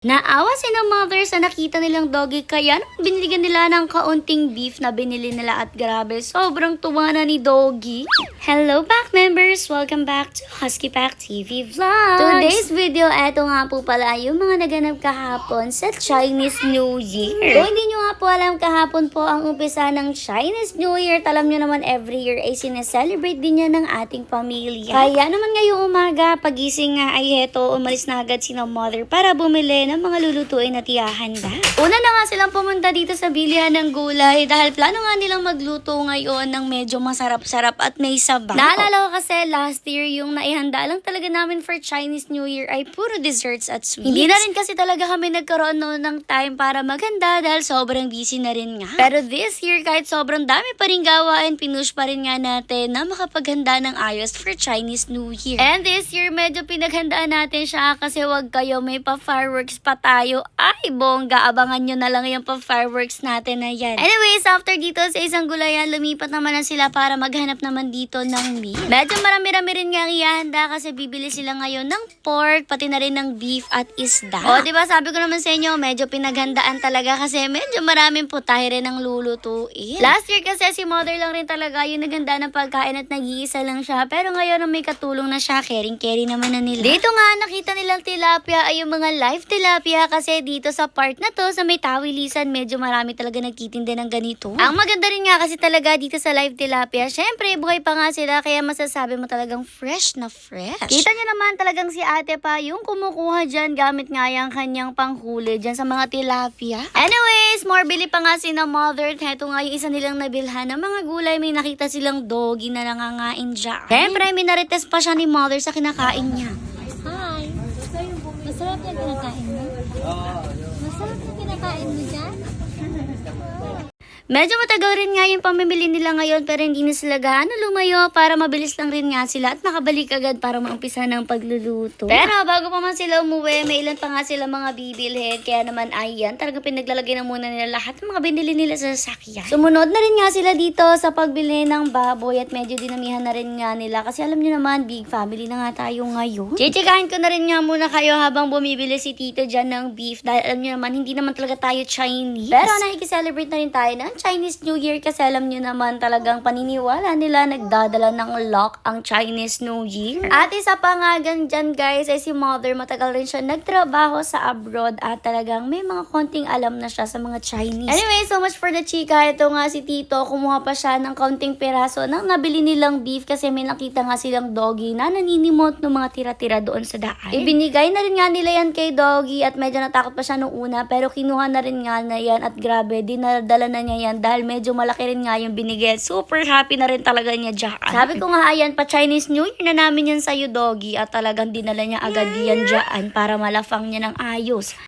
Naawa sila mother sa nakita nilang doggy kaya naman biniligan nila ng kaunting beef na binili nila at grabe, sobrang tuwa na ni doggy. Hello back members! Welcome back to Husky Pack TV Vlogs! Today's video, eto nga po pala yung mga naganap kahapon sa Chinese New Year. Kung hindi nyo nga po alam, kahapon po ang umpisa ng Chinese New Year. Alam nyo naman every year ay sineselebrate din yan ng ating pamilya. Kaya naman ngayong umaga, pagising nga ay heto, umalis na agad sina mother para bumili ng mga lulutuin na tiyahanda. Una na nga silang pumunta dito sa bilihan ng gulay dahil plano nga nilang magluto ngayon ng medyo masarap-sarap at may sabaw. Naalala ko kasi last year yung naihanda lang talaga namin for Chinese New Year ay puro desserts at sweets. Hindi na rin kasi talaga kami nagkaroon noon ng time para maghanda dahil sobrang busy na rin nga. Pero this year kahit sobrang dami pa rin gawain, pinush pa rin nga natin na makapaghanda ng ayos for Chinese New Year. And this year medyo pinaghandaan natin siya kasi wag kayo may pa-fireworks pa tayo. Ay, bongga. Abangan nyo na lang yung pa-fireworks natin na yan. Anyways, after dito sa isang gulayan, lumipat naman na sila para maghanap naman dito ng meat. Medyo marami-rami rin nga ihahanda kasi bibili sila ngayon ng pork, pati na rin ng beef at isda. O, diba sabi ko naman sa inyo, medyo pinaghandaan talaga kasi medyo maraming putahe rin ang lulutuin. Last year kasi si mother lang rin talaga yung naghanda ng pagkain at nag-iisa lang siya. Pero ngayon may katulong na siya, caring-caring naman na nila. Dito nga, nakita nilang tilapia ay yung mga live tilapia kasi dito sa part na to, sa may tawilisan, medyo marami talaga nagtitinda ng ganito. Ang maganda rin nga kasi talaga dito sa live tilapia, syempre buhay pa nga sila kaya masasabi mo talagang fresh na fresh. Kita nyo naman talagang si ate pa yung kumukuha dyan gamit nga yung kanyang panghuli dyan sa mga tilapia. Anyways, more bili pa nga si na mother. Heto nga yung isa nilang nabilhan ng mga gulay, may nakita silang doggy na nangangain dyan. Syempre, minarites pa siya ni mother sa kinakain niya. Hi! Masarap yung kinakain mo? Masarap yung kinakain mo dyan? Medyo matagal rin nga yung pamimili nila ngayon pero hindi na sila gaano lumayo para mabilis lang rin nga sila at makabalik agad para maumpisa ng pagluluto. Pero bago pa man sila umuwi, may ilan pa nga sila mga bibilhin kaya naman ayan, talagang pinaglalagay na muna nila lahat ng mga binili nila sa sasakyan. Sumunod na rin nga sila dito sa pagbili ng baboy at medyo dinamihan na rin nga nila kasi alam nyo naman, big family na nga tayo ngayon. Chichikahin ko na rin nga muna kayo habang bumibili si Tito dyan ng beef dahil alam nyo naman, hindi naman talaga tayo Chinese. Pero nakikiselebrate na rin tayo ng Chinese New Year kasi alam nyo naman talagang paniniwala nila nagdadala ng luck ang Chinese New Year. At isa pa nga dyan guys ay si mother, matagal rin siya nagtrabaho sa abroad at talagang may mga konting alam na siya sa mga Chinese. Anyway, so much for the chika. Ito nga si Tito, kumuha pa siya ng kaunting piraso ng nabili nilang beef kasi may nakita nga silang doggy na naninimot ng mga tira-tira doon sa daan. Ibinigay na rin nga nila yan kay doggy at medyo natakot pa siya nung una pero kinuha na rin nga na yan at grabe, dinadala na niya yan dahil medyo malaki rin nga yung binigay. Super happy na rin talaga niya dyan. Sabi ko nga, ayan, pa Chinese New Year na namin yan sa'yo, doggy. At talagang dinala niya agad yan dyan para malafang niya ng ayos.